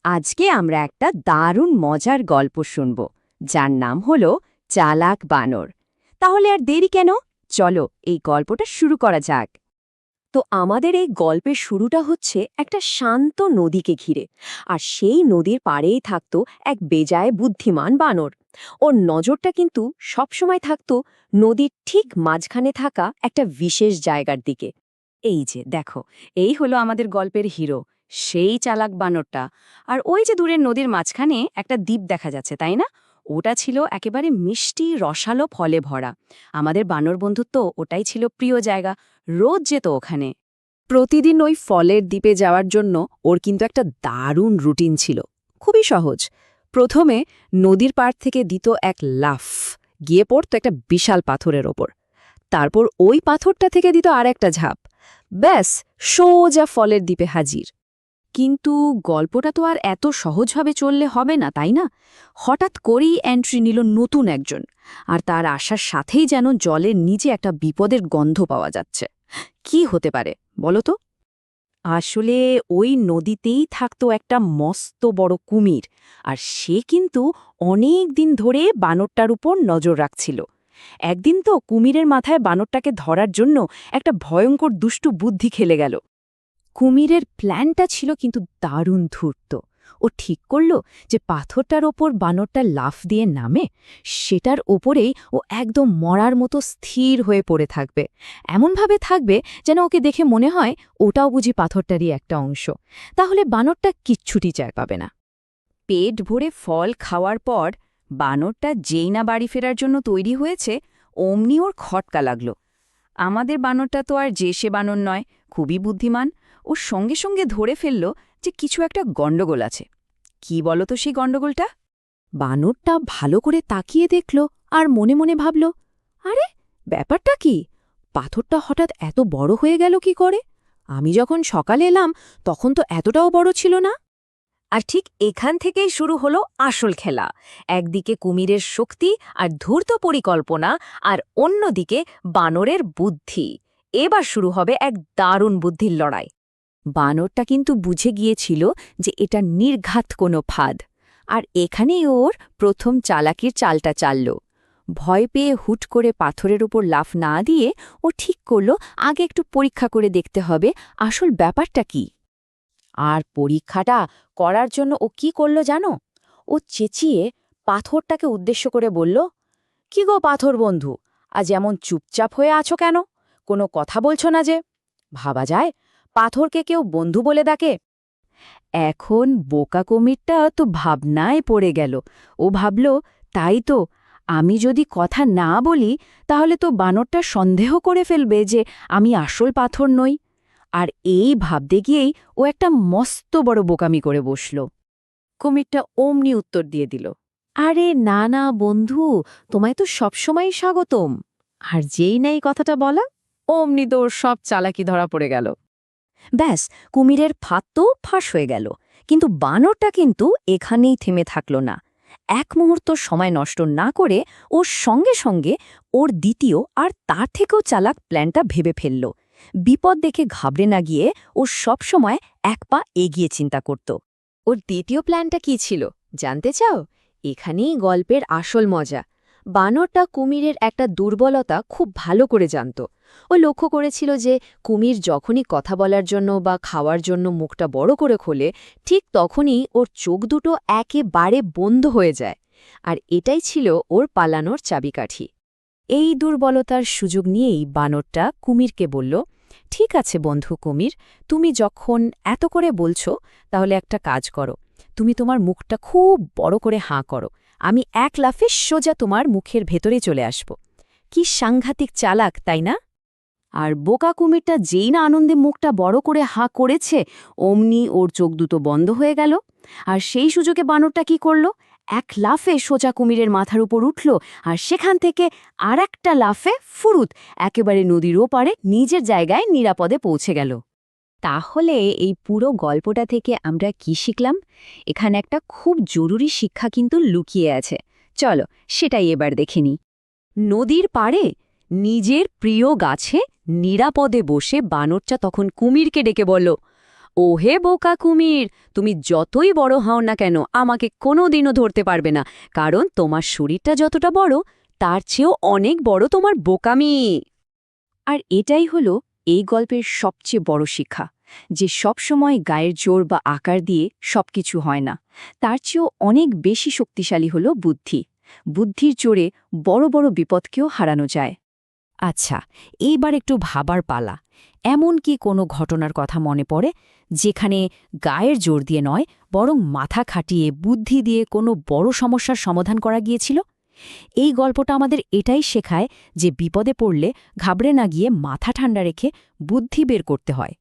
আজকে আমরা একটা দারুণ মজার গল্প শুনব যার নাম হলো চালাক বানর। তাহলে আর দেরি কেন, চলো এই গল্পটা শুরু করা যাক। তো আমাদের এই গল্পের শুরুটা হচ্ছে একটা শান্ত নদীকে ঘিরে, আর সেই নদীর পাড়েই থাকতো এক বেজায় বুদ্ধিমান বানর। ওর নজরটা কিন্তু সবসময় থাকতো নদীর ঠিক মাঝখানে থাকা একটা বিশেষ জায়গার দিকে। এই যে দেখো, এই হলো আমাদের গল্পের হিরো, সেই চালাক বানরটা। আর ওই যে দূরের নদীর মাঝখানে একটা দ্বীপ দেখা যাচ্ছে, তাই না? ওটা ছিল একেবারে মিষ্টি রসালো ফলে ভরা। আমাদের বানর বন্ধুত্ব ওটাই ছিল প্রিয় জায়গা, রোজ যেত ওখানে। প্রতিদিন ওই ফলের দ্বীপে যাওয়ার জন্য ওর কিন্তু একটা দারুণ রুটিন ছিল। খুবই সহজ। প্রথমে নদীর পাড় থেকে দিত এক লাফ, গিয়ে পড়তো একটা বিশাল পাথরের ওপর। তারপর ওই পাথরটা থেকে দিত আর একটা ঝাঁপ, ব্যাস সোজা ফলের দ্বীপে হাজির। কিন্তু গল্পটা তো আর এত সহজভাবে চললে হবে না, তাই না? হঠাৎ করেই এন্ট্রি নিল নতুন একজন, আর তার আসার সাথেই যেন জলের নিচে একটা বিপদের গন্ধ পাওয়া যাচ্ছে। কি হতে পারে বলো তো? আসলে ওই নদীতেই থাকতো একটা মস্ত বড় কুমির, আর সে কিন্তু অনেক দিন ধরে বানরটার উপর নজর রাখছিল। একদিন তো কুমিরের মাথায় বানরটাকে ধরার জন্য একটা ভয়ঙ্কর দুষ্টু বুদ্ধি খেলে গেল। কুমিরের প্ল্যানটা ছিল কিন্তু দারুণ ধূর্ত। ও ঠিক করল যে পাথরটার ওপর বানরটা লাফ দিয়ে নামে, সেটার ওপরেই ও একদম মরার মতো স্থির হয়ে পড়ে থাকবে। এমনভাবে থাকবে যেন ওকে দেখে মনে হয় ওটাও বুঝি পাথরটারই একটা অংশ। তাহলে বানরটা কিচ্ছুটি চায় পাবে না। পেট ভরে ফল খাওয়ার পর বানরটা যেই না বাড়ি ফেরার জন্য তৈরি হয়েছে, অমনি ওর খটকা লাগল। আমাদের বানরটা তো আর যে সে বানর নয়, খুবই বুদ্ধিমান। ও সঙ্গে সঙ্গে ধরে ফেলল যে কিছু একটা গণ্ডগোল আছে। কি বলো তো সেই গণ্ডগোলটা? বানরটা ভালো করে তাকিয়ে দেখল, আর মনে মনে ভাবল, আরে ব্যাপারটা কি? পাথরটা হঠাৎ এত বড় হয়ে গেল কি করে? আমি যখন সকালে এলাম তখন তো এতটাও বড় ছিল না। আর ঠিক এখান থেকেই শুরু হলো আসল খেলা। একদিকে কুমিরের শক্তি আর ধূর্ত পরিকল্পনা, আর অন্যদিকে বানরের বুদ্ধি। এবার শুরু হবে এক দারুণ বুদ্ধির লড়াই। বানরটা কিন্তু বুঝে গিয়েছিল যে এটা নির্ঘাত কোনো ফাঁদ, আর এখানেই ওর প্রথম চালাকির চালটা চালল। ভয় পেয়ে হুট করে পাথরের উপর লাফ না দিয়ে ও ঠিক করল আগে একটু পরীক্ষা করে দেখতে হবে আসল ব্যাপারটা কি। আর পরীক্ষাটা করার জন্য ও কি করল জানো? ও চেঁচিয়ে পাথরটাকে উদ্দেশ্য করে বলল, কি গো পাথর বন্ধু, আজ এমন চুপচাপ হয়ে আছো কেন? কোনো কথা বলছো না যে? ভাবা যায় পাথরকে কেউ বন্ধু বলে ডাকে? এখন বোকা কুমিরটা তো ভাবনায় পড়ে গেল। ও ভাবল, তাই তো, আমি যদি কথা না বলি তাহলে তো বানরটা সন্দেহ করে ফেলবে যে আমি আসল পাথর নই। আর এই ভাবতে গিয়েই ও একটা মস্ত বড় বোকামি করে বসল। কুমিরটা অমনি উত্তর দিয়ে দিল, আরে না না বন্ধু, তোমায় তো সবসময়ই স্বাগতম। আর যেই না এই কথাটা বলা, অমনি তো ওর সব চালাকি ধরা পড়ে গেল। ব্যাস, কুমিরের ফাঁদ তো ফাঁস হয়ে গেল। কিন্তু বানরটা কিন্তু এখানেই থেমে থাকল না। এক মুহূর্ত সময় নষ্ট না করে ওর সঙ্গে সঙ্গে ওর দ্বিতীয় আর তার থেকেও চালাক প্ল্যানটা ভেবে ফেলল। বিপদ দেখে ঘাবড়ে না গিয়ে ও সবসময় এক পা এগিয়ে চিন্তা করত। ওর দ্বিতীয় প্ল্যানটা কি ছিল জানতে চাও? এখানেই গল্পের আসল মজা। বানরটা কুমিরের একটা দুর্বলতা খুব ভালো করে জানত। ও লক্ষ্য করেছিল যে কুমির যখনই কথা বলার জন্য বা খাওয়ার জন্য মুখটা বড় করে খোলে, ঠিক তখনই ওর চোখ দুটো একেবারে বন্ধ হয়ে যায়। আর এটাই ছিল ওর পালানোর চাবিকাঠি। এই দুর্বলতার সুযোগ নিয়েই বানরটা কুমিরকে বলল, ঠিক আছে বন্ধু কুমির, তুমি যখন এত করে বলছো তাহলে একটা কাজ করো, তুমি তোমার মুখটা খুব বড় করে হাঁ করো, আমি এক লাফে সোজা তোমার মুখের ভেতরে চলে আসব। কি সাংঘাতিক চালাক, তাই না? আর বোকা কুমিরটা যেই না আনন্দে মুখটা বড় করে হাঁ করেছে, অমনি ওর চোখ দুটো বন্ধ হয়ে গেল। আর সেই সুযোগে বানরটা কি করল? এক লাফে সোজা কুমিরের মাথার উপর উঠল, আর সেখান থেকে আর একটা লাফে ফুরুত একেবারে নদীর ওপারে নিজের জায়গায় নিরাপদে পৌঁছে গেল। তাহলে এই পুরো গল্পটা থেকে আমরা কি শিখলাম? এখানে একটা খুব জরুরি শিক্ষা কিন্তু লুকিয়ে আছে। চলো সেটাই এবার দেখে নিই। নদীর পাড়ে নিজের প্রিয় গাছে নিরাপদে বসে বানরটা তখন কুমিরকে ডেকে বলল, ওহে বোকা কুমির, তুমি যতই বড় হও না কেন আমাকে কোনোদিনও ধরতে পারবে না, কারণ তোমার শরীরটা যতটা বড় তার চেয়েও অনেক বড় তোমার বোকামি। আর এটাই হলো এই গল্পের সবচেয়ে বড় শিক্ষা, যে সবসময় গায়ের জোর বা আকার দিয়ে সবকিছু হয় না। তার চেয়েও অনেক বেশি শক্তিশালী হলো বুদ্ধি। বুদ্ধির জোরে বড় বড় বিপদকেও হারানো যায়। আচ্ছা, এইবার একটু ভাবার পালা। এমন কি কোনো ঘটনার কথা মনে পড়ে যেখানে গায়ের জোর দিয়ে নয়, বরং মাথা খাটিয়ে বুদ্ধি দিয়ে কোনো বড় সমস্যার সমাধান করা গিয়েছিল? এই গল্পটা আমাদের এটাই শেখায় যে বিপদে পড়লে ঘাবড়ে না গিয়ে মাথা ঠান্ডা রেখে বুদ্ধি বের করতে হয়।